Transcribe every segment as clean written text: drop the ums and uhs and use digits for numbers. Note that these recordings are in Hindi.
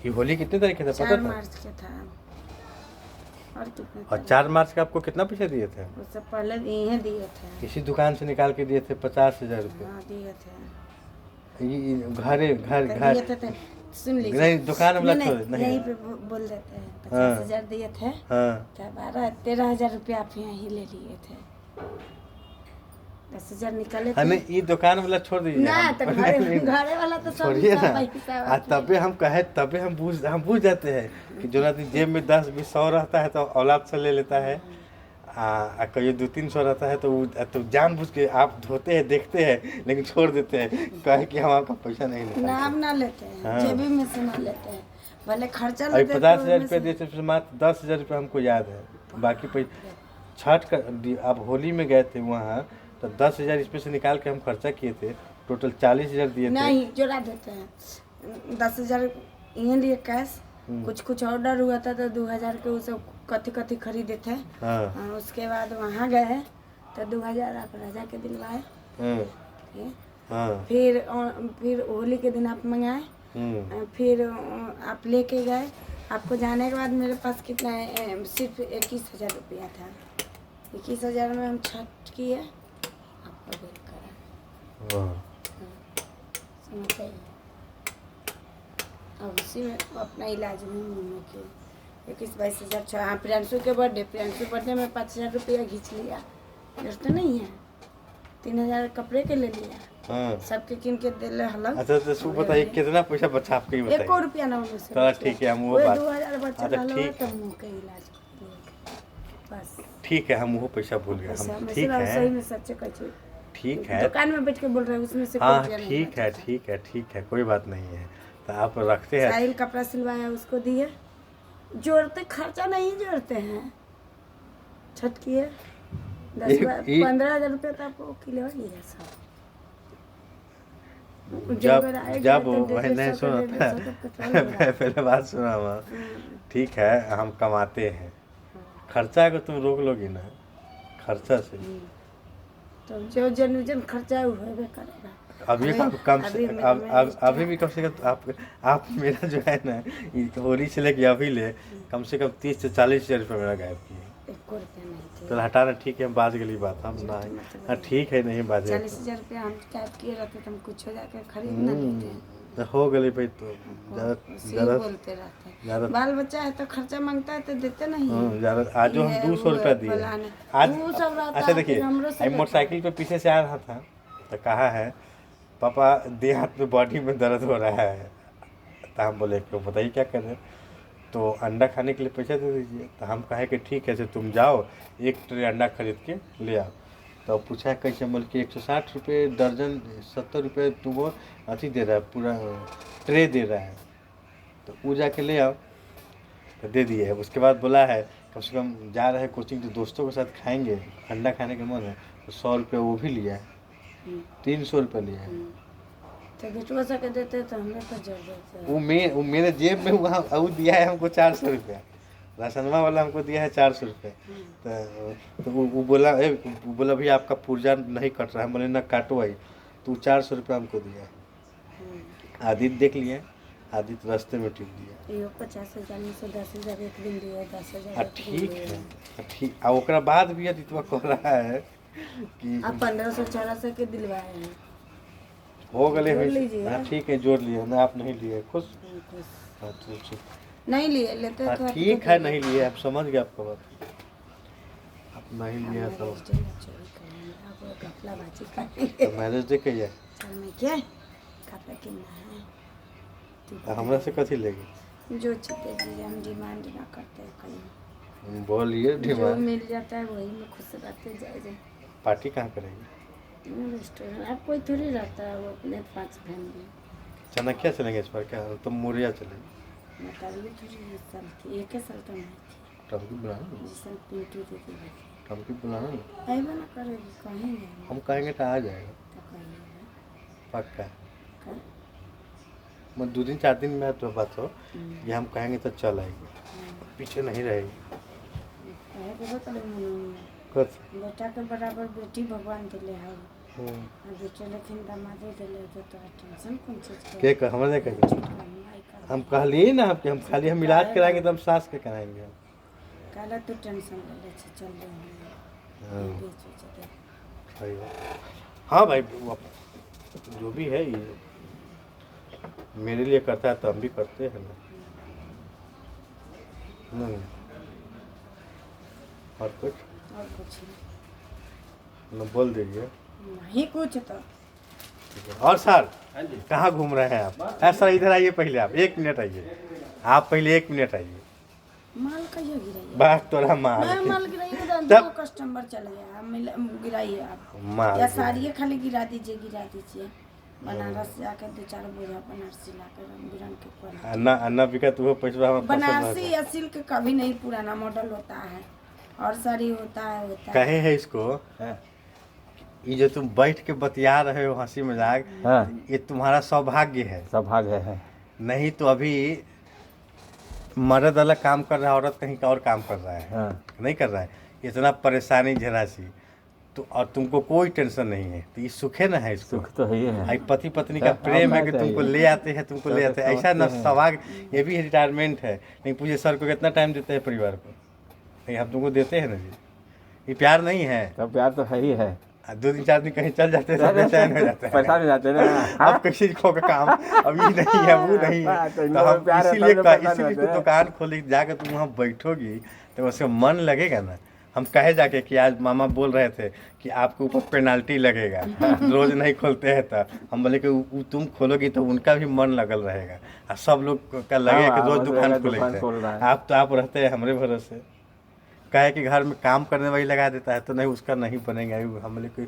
ये होली कितने तारीख का था पता 4 था? मार्च का था। और कितने और 4 मार्च का आपको कितना पैसा दिए थे? उससे पहले यहीं दिए थे। इसी दुकान से निकाल के दिए थे 50,000 रुपये। हाँ दिए थे। ये घर घर तो घर दिए थे तो सुन लीजिए। नहीं, दुकान वाला नहीं, छोड़ नहीं। यहीं पे बोल देते हैं। हाँ। 50,000 दिए थे। हाँ, क्या 13,000 रुपया आप यहाँ ही ले लिए थे। 10,000 निकाले थे। हमें ये दुकान वाला छोड़ दीजिए। ना हम- तो नहीं, घरे वाला तो सब छोड़िए ना। हिसाब आ तबे हम कहे, तबे हम बूझ जाते हैं कि जो आदमी जेब में 10 20 100 रहता है तो औलाद से ले लेता है। कहीं 200-300 रहता है तो जानबूझ के आप धोते हैं, देखते हैं, लेकिन छोड़ देते हैं, कहे कि हम आपका पैसा नहीं लेते। नाम ना लेते हैं। हाँ। जेबी में से ना लेते हैं। भले खर्चा अभी लेते 50,000 रुपये दिए थे, फिर मात्र 10,000 रुपये हमको याद है। बाकी पैसा छठ का आप होली में गए थे वहाँ, तो 10,000 इसमें से निकाल के हम खर्चा किए थे। टोटल 40,000 दिए थे। नहीं जोड़ा देते हैं। 10,000 यहीं लिए कैश। कुछ ऑर्डर हुआ था तो 2,000 के वो सब कथी खरीदे थे। हाँ, उसके बाद वहाँ गए तो 2,000 आप राजा के दिलवाए। हाँ, ठीक? हाँ, फिर होली के दिन आप मंगाए। फिर आप लेके गए। आपको जाने के बाद मेरे पास कितना है, सिर्फ 21,000 रुपया था। 21,000 में हम छठ किए। आपका बिल करा। हाँ। समझते हैं? अब उसी में अपना इलाज में मम्मी के 21-22,000। हाँ, प्रियांशु के बर्थडे में 5,000 रुपया खींच लिया। जरूरत नहीं है। 3,000 कपड़े के ले लिया। हाँ। सबके किन के दिले हलक। अच्छा तो सु बताइए कितना पैसा बचा आपके, ये एको बताइए। रुपया ना उनमें से चलो बचा। ठीक है, हम वो वही बात 2,000 बचा अच्छा, रहलो ठीक तो है। मुँह के इलाज कर दिए। बस ठीक है, हम वो पैसा भूल गए। पैसा हम में ठीक सिर्फ सही है, में सच्चे कच्चे ठीक है। दुकान में बैठ के बोल रहे हैं, उसमें से कोई हाँ रुपया नहीं ठीक है, बचा था। ठीक है, ठीक है, कोई बात नहीं है। तो आप रखते हैं। साहिल कपड़ा सिलवाया उसको दिए। जोड़ते खर्चा नहीं जोड़ते हैं। छठ किए 15,000 रुपया तो आपको किलो लिया सब। जब मैंने सुना पहले बात सुना हुआ। ठीक है, हम कमाते हैं, खर्चा को तुम रोक लोगी ना, खर्चा से तो जो जन खर्चा होबे करेगा। अभी कम से अभी भी कम से कम आप मेरा जो है ना, होली से लेके अभी ले कम से कम 30 से 40,000 रुपये मेरा गायब किए। एको रुपया नहीं थे। तो हटाना, ठीक है, हम बात गली बात हम ना। हाँ ठीक है, नहीं बात 40,000 रुपया हम टाइप किए रहते तो हम कुछ हो जाके खरीद ना लेते। तो हो गई भाई। तो ज़्यादा बोलते रहते हैं। बाल बच्चा है तो खर्चा मांगता है तो देते नहीं हैं। ज़्यादा आज हम 200 रुपया दिए आज। अच्छा देखिए, मोटरसाइकिल पे पीछे से आ रहा था तो कहा है पापा देह हाथ में बॉडी में दर्द हो रहा है। तो हम बोले क्यों, बताइए क्या करें। तो अंडा खाने के लिए पैसा दे दीजिए। तो हम कहे कि ठीक है, तुम जाओ 1 ट्रे अंडा खरीद के ले आओ। तो पूछा कैसे, बोल के 160 रुपये दर्जन, 70 रुपये तुमको अथी दे रहा है, पूरा ट्रे दे रहा है। तो वो जाके ले आओ। तो दे दिए। उसके बाद बोला है कम से कम जा रहे हैं कोचिंग तो दोस्तों के साथ खाएंगे, अंडा खाने का मन है। तो 100 रुपये वो भी लिया है, 300 रुपये लिया है। तो बेटुआ सा के देते तो हमें पर जोड़ देते। वो मेरे जेब में वहाँ वो दिया है हमको 400 रुपया। राशनवा वाला हमको दिया है 400 रुपये। तो वो बोला भैया आपका पुर्जा नहीं कट रहा है। बोले ना काटो भाई। तो 400 रुपये हमको दिया है। आदित्य देख लिए, आदित्य रास्ते में टिक दिया। यो 50,000 में से 10,000 एक दिन दिए, 10,000 ठीक है, ठीक। और ओकरा बाद भी आदित्य कह रहा है कि आप 1500-1400 के दिलवाए हैं। हो गए जोड़ लीजिए। हाँ ठीक है, जोड़ लिए ना। आप नहीं लिए, खुश। हाँ ठीक, नहीं लिए, लेते तो ठीक है, नहीं लिए। आप समझ गए आपका बात, आप नहीं लिए तो मैरिज डे कहिए क्या कपड़ा कितना है हमरा से कथी लेगी। जो चीज़ दीजिए, हम डिमांड ना करते हैं कहीं। बोलिए जो डिमांड। मिल जाता है वही में खुश रहते जाए। पार्टी कहाँ करेगी। रेस्टोरेंट आप कोई थोड़ी रहता है, वो अपने 5 फैमिली। चाणक्य चलेंगे इस बार क्या, तो मुरिया चलेंगे। बताइए थोड़ी इस साल की, 1 साल तो नहीं टमकी बुलाना, जिस साल पिंटू दीदी थी। टमकी बुलाना। आएगा ना करेगी, कहेंगे हम कहेंगे तो आ जाएगा तो कहिएगा। पक्का। कर। मैं 2-4 दिन में तो बात हो, ये हम कहेंगे तो चल आएगी, पीछे नहीं रहेगी। कुछ बेटा के बराबर बेटी भगवान दिले है। बेटे लेकिन दामादे दिले तो टेंशन कौन चीज के हमारे कहेंगे। हम कहलिए ना आपके, हम खाली हम इलाज कराएंगे तो हम सास के कराएंगे। कहला तो टेंशन ले ले चल रहे हाँ। हैं सही बात। हाँ भाई, जो भी है ये मेरे लिए करता है तो हम भी करते हैं ना। और कुछ नहीं न बोल दीजिए। नहीं कुछ तो और सर कहाँ घूम रहे हैं आप? सर इधर आइए, पहले आप 1 मिनट आइए, आप पहले 1 मिनट आइए। माल कहियो गिराइए? बात तोरा माल मैं माल गिराइए तो तब- 2 कस्टमर चल गया, गिराइए आप माल या साड़िए खाली गिरा दीजिए बनारस से आकर 2-4 बोझा बनारसी लाकर रंग बिरंग के क्वालिटी। अन्ना बिका तू पैसा हम बनारसी या सिल्क कभी नहीं पुराना मॉडल होता है और साड़ी होता है कहे है इसको। ये जो तुम बैठ के बतिया रहे हो हंसी मजाक, ये तुम्हारा सौभाग्य है। सौभाग्य है। नहीं तो अभी मर्द अलग काम कर रहा है, औरत कहीं और काम कर रहा है। नहीं कर रहा है, इतना परेशानी झेलासी तो, और तुमको कोई टेंशन नहीं है, तो ये सुख है ना है इसको। सुख तो है। पति पत्नी का प्रेम है कि तुमको ले आते हैं, तुमको ले आते हैं, ऐसा न सौभाग्य। ये भी रिटायरमेंट है। नहीं पूछे सर को कितना टाइम देते हैं परिवार को? नहीं, हम तुमको देते हैं ना जी। ये प्यार नहीं है? तो प्यार तो है ही है। 2-3-4 दिन कहीं चल जाते हैं, बेचैन हो जाते हैं, परेशान हो जाते हैं ना। अब किसी को का काम अभी नहीं है, वो नहीं है, तो हम इसीलिए दुकान खोली, जाकर तुम वहाँ बैठोगी तो उसका मन लगेगा ना। हम कहे जाके कि आज मामा बोल रहे थे कि आपके ऊपर पेनाल्टी लगेगा रोज नहीं खोलते हैं, तो हम बोले कि तुम खोलोगी तो उनका भी मन लगल रहेगा और सब लोग का लगेगा कि रोज दुकान खोलेंगे। आप तो आप रहते हैं हमारे भरोसे। कहे कि घर में काम करने वाली लगा देता है, तो नहीं उसका नहीं बनेगा। हम बोले कि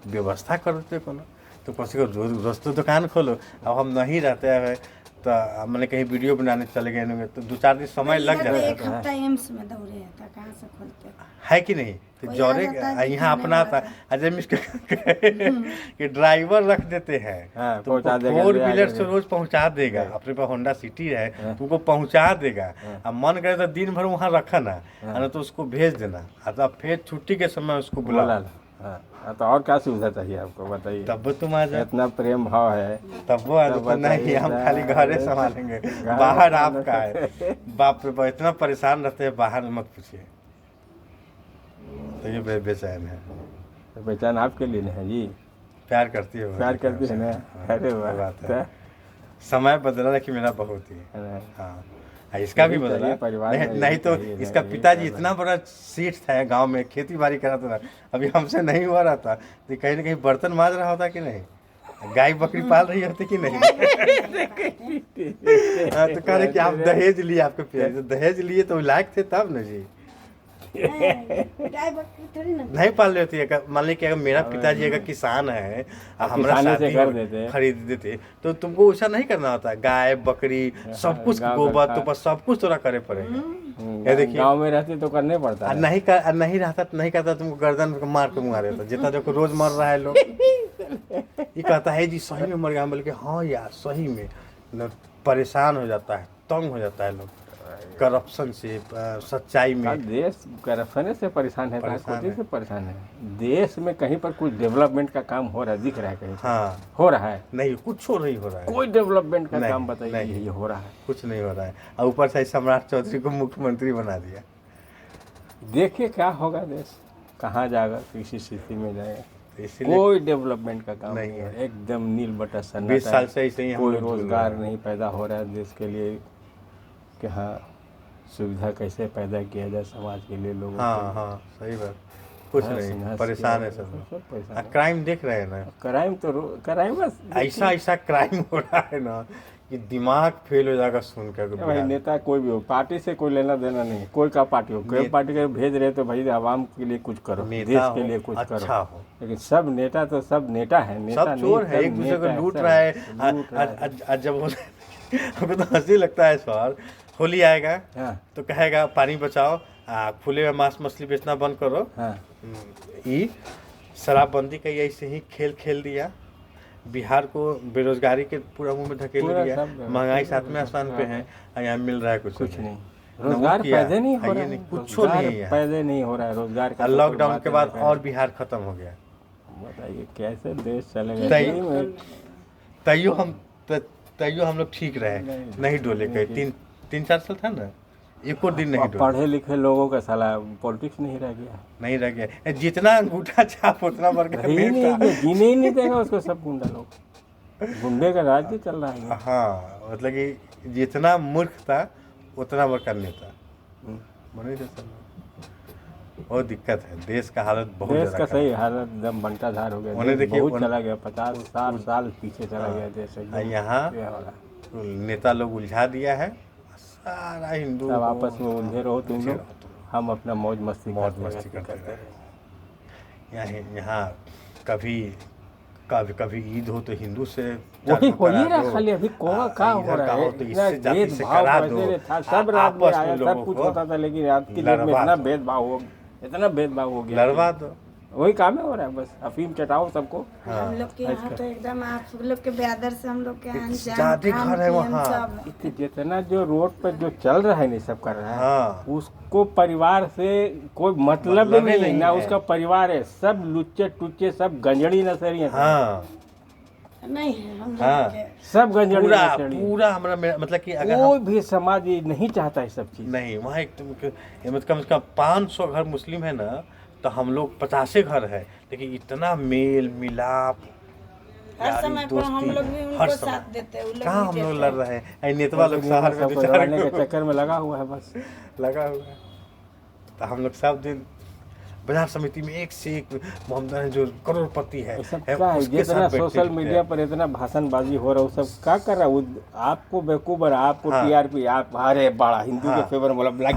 व्यवस्था करते को ना, तो किसी को रोज तो दुकान खोलो। अब हम नहीं रहते हैं तो मैंने कहीं वीडियो बनाने चले गए होंगे तो 2-4 दिन समय लग जाता है। 1 हफ्ता एम्स में दौड़े था, कहाँ से खोलते है कि नहीं? तो जौरे यहाँ अपना था अजय मिश्र कि ड्राइवर रख देते हैं, तो 4 व्हीलर से रोज पहुँचा देगा। अपने पास होंडा सिटी है, तुमको पहुँचा देगा। अब मन करे तो दिन भर वहाँ रखा ना, तो उसको भेज देना, अब फिर छुट्टी के समय उसको बुला। तो और क्या सुविधा चाहिए आपको बताइए? तब तुम आ जाओ, इतना प्रेम भाव है तब वो नहीं, हम खाली घरे संभालेंगे, बाहर आपका है। बाप रे बाप, इतना परेशान रहते हैं, बाहर मत पूछिए। तो ये बेचैन है। तो बेचैन आपके लिए नहीं है जी? प्यार करती है ना। अरे बात है, समय बदला कि मेरा बहुत ही। हाँ, इसका भी बदला परिवार नहीं तो इसका पिताजी इतना बड़ा सेठ था गांव में, खेती बाड़ी कराता था, अभी हमसे नहीं हुआ रहा था तो कहीं ना कहीं बर्तन मांज रहा होता कि नहीं, गाय बकरी पाल रही होती कि नहीं। तो कह रहे कि आप दहेज लिए, आपके पिताजी तो दहेज लिए तो लायक थे तब न जी। नहीं पाल रही होती। मान ली कि अगर मेरा पिताजी अगर किसान है, हमारा शादी खरीद देते तो तुमको ऐसा नहीं करना होता। गाय बकरी सब कुछ, गोबर तो सब कुछ थोड़ा करे पड़ेगा। ये देखिए गाँव में रहते तो करने पड़ता है। नहीं रहता तो नहीं करता, तुमको गर्दन मार के मुँह रहता। जितना देखो रोज मर रहा है लोग, ये कहता है जी सही में मर गया। बोल के हाँ यार सही में परेशान हो जाता है, तंग हो जाता है लोग करप्शन से, सच्चाई में। देश करप्शन से परेशान है, से परेशान है। देश में कहीं पर कुछ डेवलपमेंट का काम हो रहा है, दिख रहा है कहीं? हाँ हो रहा है। नहीं, कुछ हो नहीं हो रहा है, कोई डेवलपमेंट का काम बताइए। ये हो रहा है, कुछ नहीं हो रहा है। और ऊपर से सम्राट चौधरी को मुख्यमंत्री बना दिया। देखिए क्या होगा देश, कहाँ जाएगा, किसी स्थिति में जाएगा। कोई डेवलपमेंट का काम नहीं है, एकदम नील बटा सन्नाटा। 20 साल से ऐसे ही कोई रोजगार नहीं पैदा हो रहा है देश के लिए कि हाँ सुविधा कैसे पैदा किया जाए समाज के लिए लोगों। हाँ सही बात, कुछ नहीं, परेशान है सब। क्राइम देख रहे हैं ना, क्राइम बस ऐसा क्राइम हो रहा है ना कि दिमाग फेल हो जाएगा सुन कर। भाई नेता कोई भी हो, पार्टी से कोई लेना देना नहीं, कोई का पार्टी हो, कोई पार्टी के भेज रहे तो भाई आवाम के लिए कुछ करो, देश के लिए कुछ करो। लेकिन सब नेता तो सब नेता है, नेता चोर है, एक दूसरे को लूट रहा है। जब हमको तो हंसी लगता है सर, होली आएगा तो कहेगा पानी बचाओ, खुले में मांस मछली बेचना बंद करो। ये शराबबंदी का ऐसे ही खेल दिया, बिहार को बेरोजगारी के पूरा मुंह में धकेल दिया, महंगाई 7वें स्थान पे है, यहाँ मिल रहा है कुछ नहीं। रोजगार पैदा नहीं हो रहा है, कुछ पैदा नहीं हो रहा है रोजगार का। लॉकडाउन के बाद और बिहार खत्म हो गया। बताइए कैसे देश चलेगा। तैयो हम तैयो हम लोग ठीक रहे, नहीं डोले कहीं 3-4 साल था ना, एक और दिन नहीं डोले। पढ़े लिखे लोगों का साला पॉलिटिक्स नहीं रह गया, नहीं रह गया, जितना अंगूठा छाप उतना बढ़ गया, जीने ही नहीं देगा उसको, सब गुंडा लोग, गुंडे का राज्य चल रहा है। हाँ, मतलब कि जितना मूर्ख था उतना बड़का नेता बने थे सब। बहुत दिक्कत है, देश का हालत बहुत, देश का सही हालत एकदम बंटाधार हो गया, बहुत चला गया, 50-60 साल पीछे चला गया देश। यहाँ नेता लोग उलझा दिया है, सारा हिंदू सब आपस में उलझे रहो तुम लोग, हम अपना मौज मस्ती करते रहे। यहाँ कभी ईद हो तो हिंदू से वही हो ही रहा, खाली अभी का हो रहा है, तो इससे जाति से करा दो, सब रात में आया, सब कुछ होता था, लेकिन रात की डेट में इतना भेदभाव हो गया, लड़वा दो, वही काम है हो रहा है, बस अफीम चटाओ सबको। हम लोग के यहाँ तो एकदम आप लोग के ब्यादर से हम लोग के जाति घर है वहाँ, जितना जो रोड पर जो चल रहा है नहीं सब कर रहा है, हाँ। उसको परिवार से कोई मतलब नहीं ना, उसका परिवार है, सब लुच्चे टुच्चे, सब गंजड़ी नसरी है। हाँ। नहीं है हम लोग हाँ। सब गंजड़ी नसरी, पूरा हमारा मतलब कि अगर कोई भी समाज नहीं चाहता है सब चीज, नहीं वहाँ एक कम से कम 500 घर मुस्लिम है ना, तो हम लोग 50 घर है, लेकिन इतना मेल मिलाप, हर समय पर हम लोग भी उनको साथ देते हैं, कहाँ हम लोग लड़ रहे हैं, नेतवा लोग शहर में के चक्कर में लगा हुआ है, बस लगा हुआ है। तो हम लोग सब दिन बाजार समिति में एक से एक मोहम्मद जो करोड़पति है, जितना सोशल मीडिया पर इतना भाषणबाजी हो रहा है, वो सब क्या कर रहा है, आपको बेवकूफ है, आपको टीआरपी, आप अरे बड़ा हिंदू के फेवर मतलब लाइक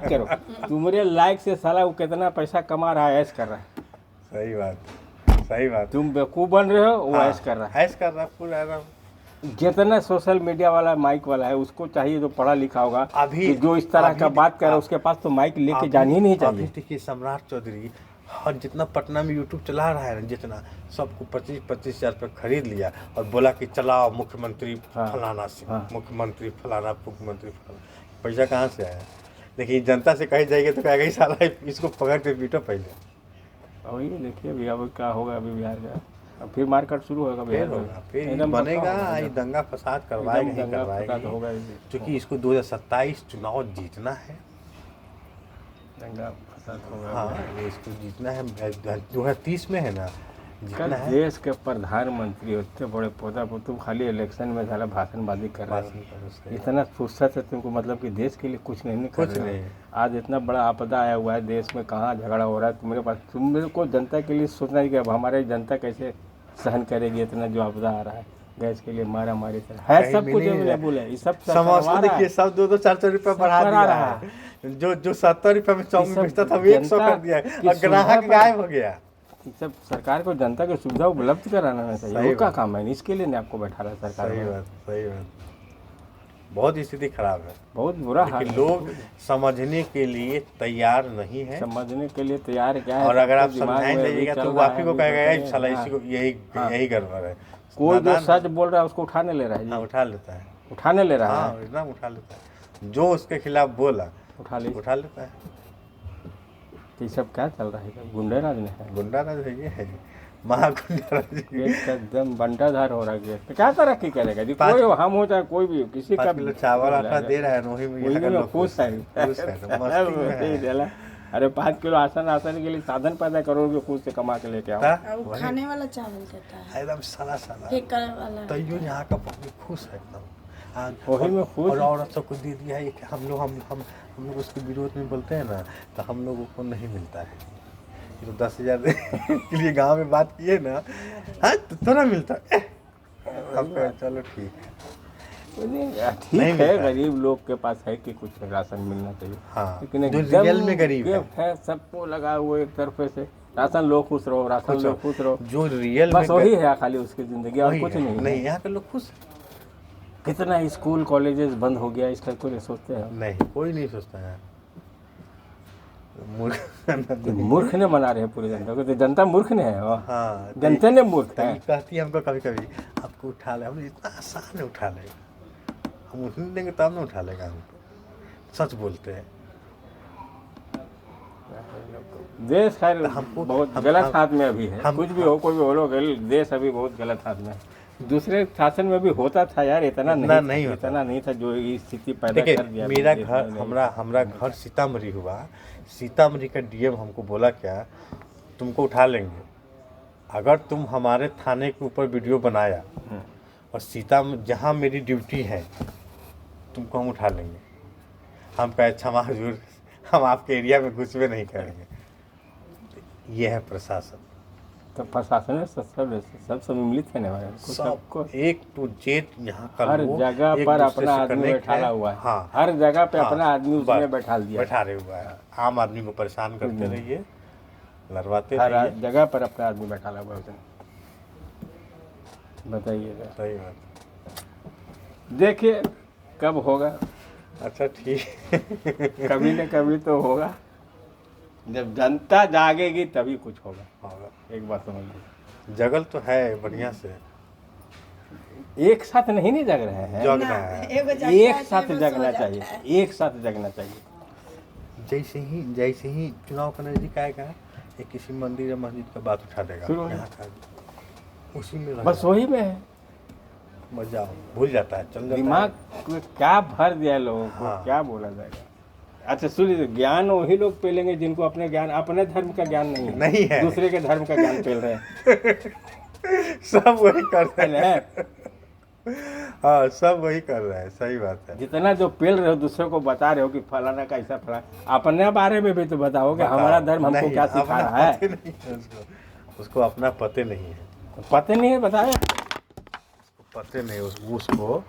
करो तुम्हारे लाइक से साला वो कितना पैसा कमा रहा है, ऐश कर रहा है। सही बात, तुम बेवकूफ बन रहे हो, वो ऐश कर रहा है पूरा। जितना सोशल मीडिया वाला माइक वाला है, उसको चाहिए जो पढ़ा लिखा होगा, अभी जो इस तरह का बात कर रहा है, उसके पास तो माइक लेके जानी ही नहीं चाहिए। देखिए सम्राट चौधरी और जितना पटना में यूट्यूब चला रहा है, जितना सबको 25-25 हज़ार रुपये खरीद लिया और बोला कि चलाओ मुख्यमंत्री फलाना से, मुख्यमंत्री फलाना, मुख्यमंत्री फलाना, पैसा कहाँ से आया? लेकिन जनता से कही जाएगी तो कहेगा साला इसको पकड़ के पीटो पहले। वही देखिए अभी अब क्या होगा, अभी बिहार का अब फिर मारकाट शुरू होगा, फिर बनेगा, दंगा फसाद करवाएगा, क्योंकि इसको 2027 चुनाव जीतना है, दंगा फसाद होगा। हाँ, इसको जीतना है, 2030 में है ना, जीतना है। देश के प्रधानमंत्री इतने बड़े पौधा पर तुम खाली इलेक्शन में सारा भाषणबाजी कर रहे हो, इतना फुर्सत है तुमको, मतलब कि देश के लिए कुछ नहीं कर रहे हो। आज इतना बड़ा आपदा आया हुआ है देश में, कहाँ झगड़ा हो रहा है तुम्हारे पास, तुम को जनता के लिए सोचना है कि अब हमारी जनता कैसे सहन करेगी इतना जो आपदा आ रहा है, गैस के लिए मारा मारी है, सब कुछ अवेलेबल है, ये सब समोसा देखिए, सब 2-4 रुपये बढ़ा रहा है, जो 70 रुपये में चाउमीन बेचता था वो 100 कर दिया है, और ग्राहक गायब हो गया। सब सरकार को जनता की सुविधा उपलब्ध कराना चाहिए, उसका काम है, इसके लिए आपको बैठा रहा सरकार। सही बात, बहुत स्थिति खराब है, बहुत बुरा हाल है। लोग समझने के लिए तैयार नहीं है, समझने के लिए तैयार क्या है, और अगर आप समझाएं जाइएगा तो आप ही को कहेगा साला इसी को यही गड़बड़ है। कोई जो सच बोल रहा है उसको उठाने ले रहा है, उठा लेता है, उठाने ले रहा है, एकदम उठा लेता है, जो उसके खिलाफ बोला उठा लेता है। ये सब क्या चल रहा है, गुंडाराज है, गुंडाराज है, ये है महागुंडाराज, एकदम बंटाधार हो रहा है। तो क्या तरक्की करेगा जी, कोई हम हो चाहे कोई भी, किसी का चावल आटा दे रहा है, वही में खुश है। अरे 5 किलो आसन के लिए साधन पैदा करोगे, खुद से कमा के लेके आओ, खाने वाला चावल देता है एकदम साला वाला, तो यो यहाँ का पब्लिक खुश है एकदम, वही में खुश, और औरत सबको दे दिया है कि हम लोग उसके विरोध में बोलते हैं ना, तो हम लोगों को नहीं मिलता है। ये तो 10,000 के लिए गांव में बात किए ना, हाँ तो थोड़ा मिलता है, चलो ठीक है, गरीब लोग के पास है कि कुछ राशन मिलना चाहिए, हाँ, लेकिन रियल में गरीब है, सबको लगा हुआ एक तरफे से, राशन लो खुश रहो, राशन लो खुश रहो, जो रियल बस वही है खाली उसकी जिंदगी, और कुछ नहीं। यहाँ के लोग खुश, कितना स्कूल कॉलेजेस बंद हो गया, इसका कोई सोचते हैं? नहीं, कोई नहीं सोचता है, मूर्ख ने बना रहे हैं पूरी जनता को, तो जनता मूर्ख ने है, हाँ, जनता ने मूर्ख है। कहती है हमको कभी आपको उठा ले, हमने इतना आसान है उठा ले, हम उठने देंगे तब ना उठा लेगा, हम सच बोलते हैं। देश खैर बहुत गलत हाथ में अभी है, कुछ भी हो, कोई भी हो, देश अभी बहुत गलत हाथ में है। दूसरे शासन में भी होता था यार, इतना नहीं होता, इतना नहीं था जो स्थिति पैदा देखिए कर दिया। मेरा घर हमारा घर सीतामढ़ी हुआ। सीतामढ़ी का डीएम हमको बोला क्या, तुमको उठा लेंगे अगर तुम हमारे थाने के ऊपर वीडियो बनाया और जहाँ मेरी ड्यूटी है तुमको हम उठा लेंगे। हम कहे क्षमा हजूर, हम आपके एरिया में घुसबे नहीं करेंगे। ये है प्रशासन। तो प्रशासन में सब सम्मिलित है ना, सबको एक टू जेड यहाँ का हर जगह पर अपना आदमी बैठाला हुआ है। हाँ, हर जगह पे अपना आदमी उसमें बैठा रहे हुआ है। आम आदमी को परेशान करते रहिए, लड़वाते हर रहिए, जगह पर अपना आदमी बैठाला हुआ है। बताइए, सही बात। देखिए कब होगा। अच्छा ठीक कभी न कभी तो होगा, जब जनता जागेगी तभी कुछ होगा। एक बात समझिए, जगल तो है बढ़िया से, एक साथ नहीं जग रहे हैं, जग रहा है, एक साथ जगना चाहिए, एक साथ जगना चाहिए। जैसे ही चुनाव का नजदीक आएगा, एक किसी मंदिर या मस्जिद का बात उठा देगा, यहाँ का उसी में बस वही में है मजा, भूल जाता है, चल दिमाग को क्या भर दिया लोगों को। हाँ। क्या बोला जाएगा। अच्छा सुनिए, ज्ञान वही लोग पेलेंगे जिनको अपने धर्म का ज्ञान नहीं है, दूसरे के धर्म का ज्ञान पेल रहे हैं। सब वही कर रहे हैं। हाँ, सब वही कर रहे हैं, सही बात है। जितना जो पेल रहे हो, दूसरे को बता रहे हो कि फलाना का ऐसा फलाना, अपने बारे में भी तो बताओ कि हमारा धर्म हमको क्या सिखा रहा है। उसको अपना पते नहीं है, पते नहीं है, बताया पते नहीं उसको